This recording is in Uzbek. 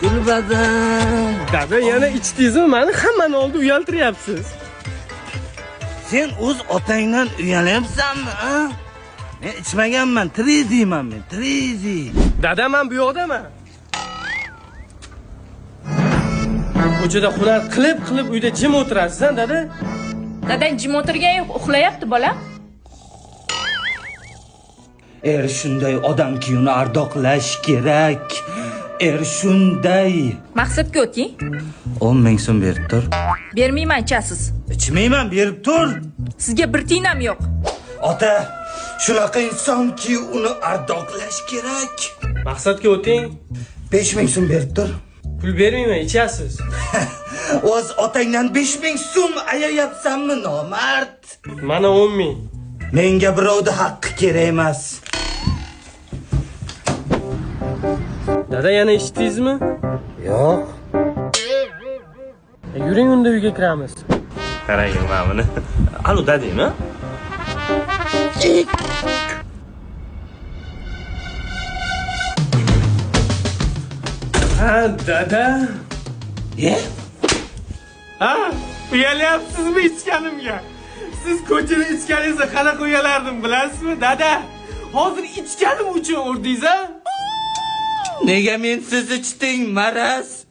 Gulbadam. Dada yana ichdingizmi? Meni hammani oldida uyaltiryapsiz. Sen o'z otangdan uyalyapsanmi, ha? Men ichmaganman, triziyman men, triziy. Dada, men bu yoqdaman. Ko'chada hunar qilib uyda jim o'tirasiz-a, dada? Dadang jim o'tirgan yo'q, uxlayapti bola. Shunday odamki uni ardoqlash kerak. Shunday. Maqsadga o'ting. 10 ming so'm berib tur. Bermayman, ichasiz. Ichmayman, berib tur. Sizga bir tiyin ham yo'q. Ota, shunaqa insonki uni ardoqlash kerak. Maqsadga o'ting. 5 ming so'm berib tur. Pul bermayman, ichasiz. O'z otangdan 5 ming so'm ayayapsanmi, nomard? Mana 10 ming. Menga birovda haqqi kerak emas. Dada, yana ichdingizmi? Yo'q. Yuring, unda uyga kiramiz. Qarang mana buni. Alo, dadangmi? Ha, dada. Ha, uyalyapsizmi ichganimga? Siz ko'chada ichganingizda qanaqa uyalardim, bilasizmi, dada? Hozir ichganim uchun urdingiz-a? Nega men siz ichding, maraz?